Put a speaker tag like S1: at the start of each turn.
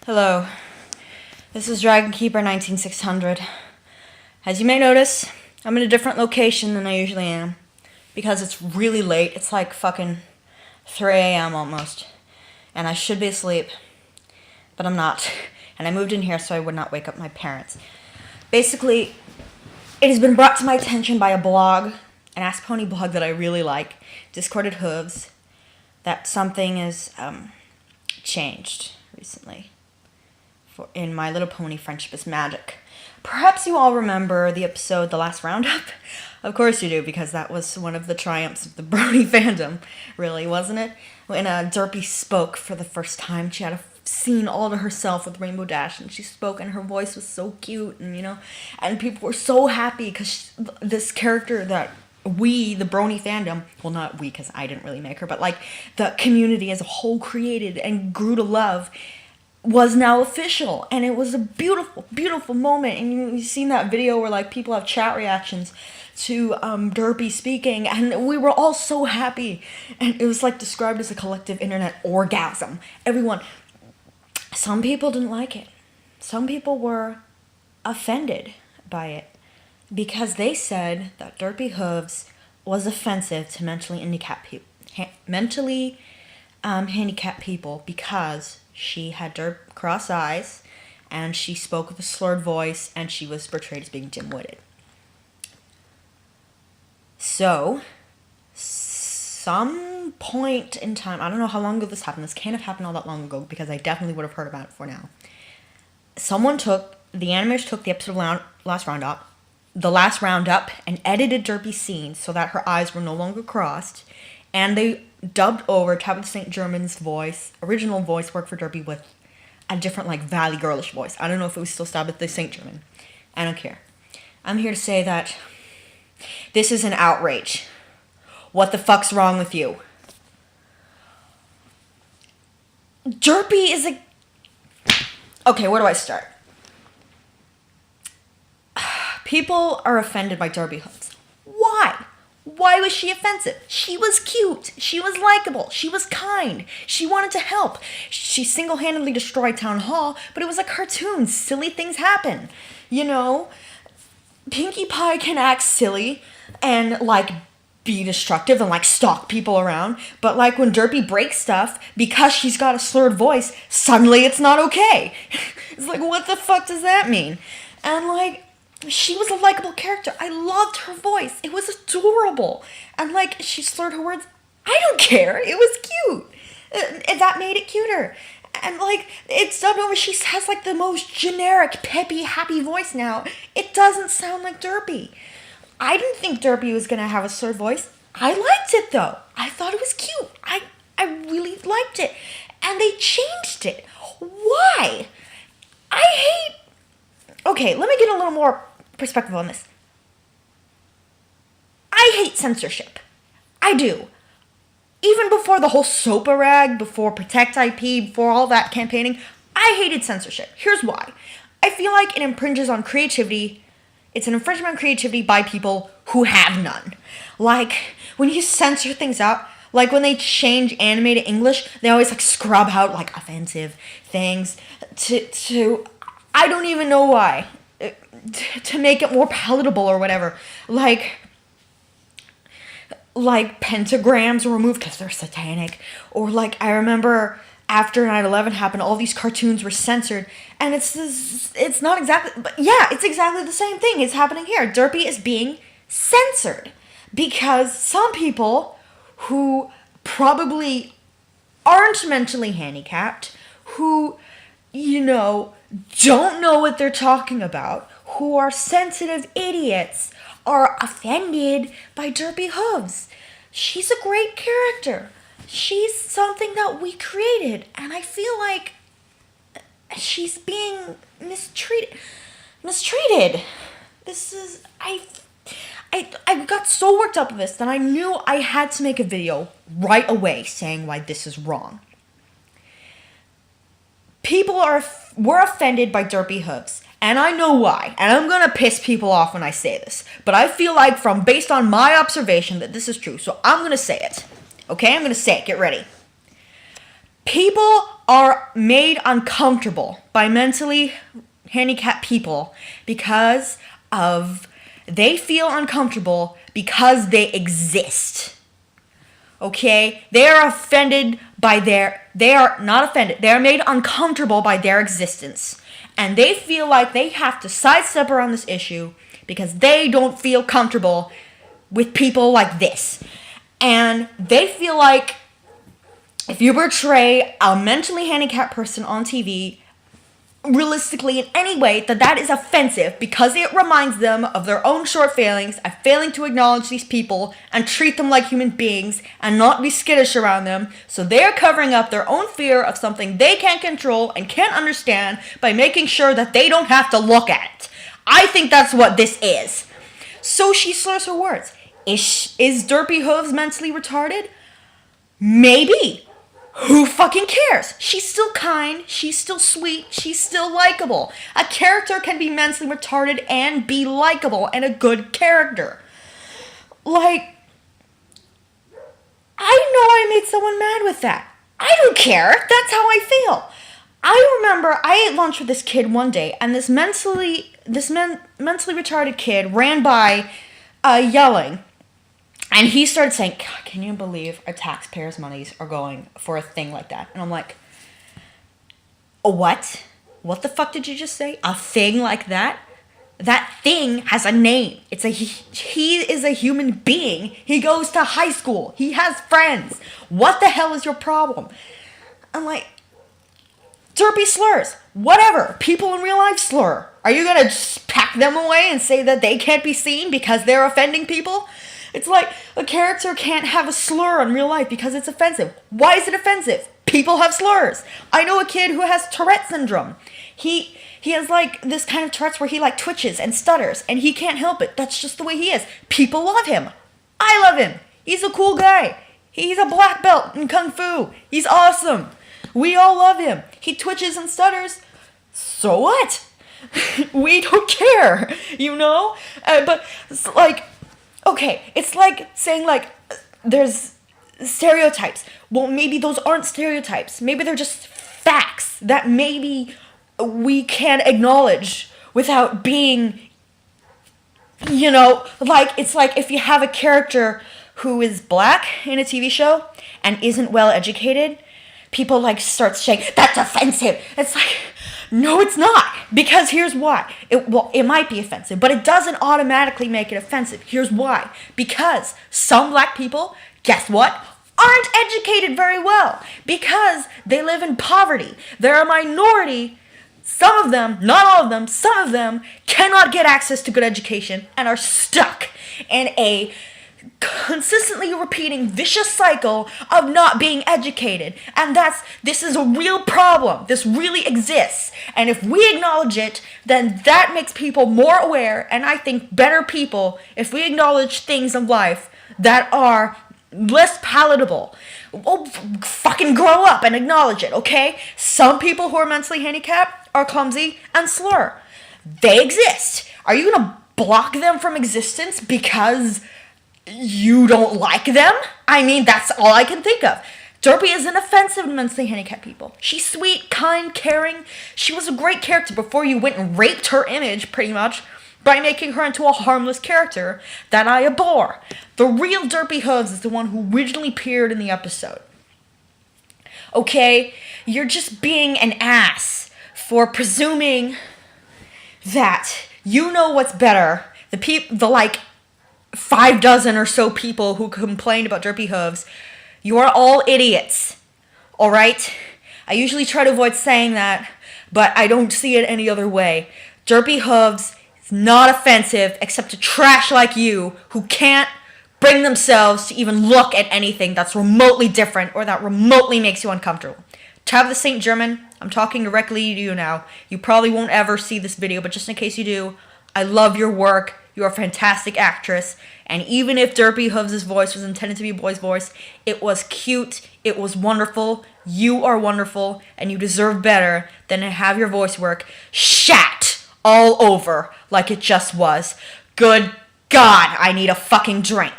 S1: Hello, this is Dragon Keeper 19600. As you may notice, I'm in a different location than I usually am because it's really late. It's like fucking 3 a.m. almost, and I should be asleep, but I'm not. And I moved in here so I would not wake up my parents. Basically, it has been brought to my attention by a blog, an Ask Pony blog that I really like, Discorded Hooves, that something is changed recently in My Little Pony Friendship is Magic. Perhaps you all remember the episode The Last Roundup? Of course you do, because that was one of the triumphs of the BRONY fandom, really, wasn't it? When Derpy spoke for the first time, she had a scene all to herself with Rainbow Dash, and she spoke, and her voice was so cute, and people were so happy because this character that we, the BRONY fandom, well, not we, because I didn't really make her, but like the community as a whole created and grew to love, was now official, and it was a beautiful, beautiful moment. And you've seen that video where like people have chat reactions to Derpy speaking, and we were all so happy, and it was like described as a collective internet orgasm. Everyone, some people didn't like it. Some people were offended by it because they said that Derpy Hooves was offensive to mentally handicapped people because she had cross eyes, and she spoke with a slurred voice, and she was portrayed as being dim-witted. So, some point in time, I don't know how long ago this happened, this can't have happened all that long ago, because I definitely would have heard about it before now. The animators took the episode of The Last Roundup, and edited Derpy's scenes so that her eyes were no longer crossed, and they dubbed over Tabitha St. Germain's original voice work for Derpy with a different, like, Valley Girlish voice. I don't know if it was still Tabitha St. Germain. I don't care. I'm here to say that this is an outrage. What the fuck's wrong with you? Derpy is a... Okay, where do I start? People are offended by Derpy Hooves. Why? Why was she offensive? She was cute. She was likable. She was kind. She wanted to help. She single-handedly destroyed Town Hall, but it was a cartoon. Silly things happen. Pinkie Pie can act silly and, like, be destructive and, like, stalk people around, but, like, when Derpy breaks stuff, because she's got a slurred voice, suddenly it's not okay. It's like, what the fuck does that mean? And, like, she was a likable character. I loved her voice. It was adorable. And, like, she slurred her words. I don't care. It was cute. That made it cuter. And, like, it's dubbed over. She has, like, the most generic, peppy, happy voice now. It doesn't sound like Derpy. I didn't think Derpy was going to have a slurred voice. I liked it, though. I thought it was cute. I really liked it. And they changed it. Why? Okay, let me get a little more perspective on this. I hate censorship. I do. Even before the whole SOPA rag, before Protect IP, before all that campaigning, I hated censorship. Here's why. I feel like it infringes on creativity. It's an infringement on creativity by people who have none. Like, when you censor things out, like when they change anime to English, they always like scrub out like offensive things to I don't even know why. To make it more palatable or whatever. Like pentagrams were removed because they're satanic. Or like, I remember after 9/11 happened, all these cartoons were censored. And it's not exactly, but yeah, it's exactly the same thing is happening here. Derpy is being censored because some people who probably aren't mentally handicapped, who, don't know what they're talking about, who are sensitive idiots, are offended by Derpy Hooves. She's a great character. She's something that we created, and I feel like she's being mistreated. This is... I got so worked up with this that I knew I had to make a video right away saying why this is wrong. People were offended by Derpy Hooves, and I know why, and I'm gonna piss people off when I say this, but I feel like based on my observation that this is true, so I'm gonna say it. Okay, I'm gonna say it, get ready. People are made uncomfortable by mentally handicapped people because of, they feel uncomfortable because they exist. Okay? They are offended by they are not offended. They are made uncomfortable by their existence. And they feel like they have to sidestep around this issue because they don't feel comfortable with people like this. And they feel like if you portray a mentally handicapped person on TV, realistically in any way, that is offensive because it reminds them of their own short failings and failing to acknowledge these people and treat them like human beings and not be skittish around them. So they are covering up their own fear of something they can't control and can't understand by making sure that they don't have to look at it. I think that's what this is. So she slurs her words. Is Derpy Hooves mentally retarded? Maybe. Who fucking cares? She's still kind, she's still sweet, she's still likable. A character can be mentally retarded and be likable and a good character. Like, I know I made someone mad with that. I don't care. That's how I feel. I remember I ate lunch with this kid one day, and this mentally retarded kid ran by yelling. And he started saying, God, can you believe our taxpayers' monies are going for a thing like that? And I'm like, what? What the fuck did you just say? A thing like that? That thing has a name. He is a human being. He goes to high school. He has friends. What the hell is your problem? I'm like, Derpy slurs. Whatever. People in real life slur. Are you going to just pack them away and say that they can't be seen because they're offending people? It's like a character can't have a slur in real life because it's offensive. Why is it offensive? People have slurs. I know a kid who has Tourette syndrome. He has like this kind of Tourette's where he like twitches and stutters and he can't help it. That's just the way he is. People love him. I love him. He's a cool guy. He's a black belt in Kung Fu. He's awesome. We all love him. He twitches and stutters. So what? We don't care, you know? But like, okay, it's like saying like there's stereotypes. Well, maybe those aren't stereotypes. Maybe they're just facts that maybe we can acknowledge without being, you know, like it's like if you have a character who is black in a TV show and isn't well educated, people like start saying, that's offensive. It's like, no, it's not. Because here's why. It might be offensive, but it doesn't automatically make it offensive. Here's why. Because some black people, guess what? Aren't educated very well. Because they live in poverty. They're a minority. Some of them, not all of them, some of them cannot get access to good education and are stuck in a consistently repeating vicious cycle of not being educated. And this is a real problem. This really exists. And if we acknowledge it, then that makes people more aware, and I think better people, if we acknowledge things in life that are less palatable. Oh, fucking grow up and acknowledge it, okay? Some people who are mentally handicapped are clumsy and slur. They exist. Are you gonna block them from existence because you don't like them? I mean, that's all I can think of. Derpy isn't offensive to mentally handicapped people. She's sweet, kind, caring. She was a great character before you went and raped her image, pretty much, by making her into a harmless character that I abhor. The real Derpy Hooves is the one who originally appeared in the episode. Okay? You're just being an ass for presuming that you know what's better. The like 5 dozen or so people who complained about Derpy Hooves, you are all idiots. Alright? I usually try to avoid saying that, but I don't see it any other way. Derpy Hooves is not offensive except to trash like you who can't bring themselves to even look at anything that's remotely different or that remotely makes you uncomfortable. Tab the Saint German, I'm talking directly to you now. You probably won't ever see this video, but just in case you do, I love your work. You're a fantastic actress. And even if Derpy Hooves' voice was intended to be a boy's voice, it was cute, it was wonderful, you are wonderful, and you deserve better than to have your voice work shat all over like it just was. Good God, I need a fucking drink.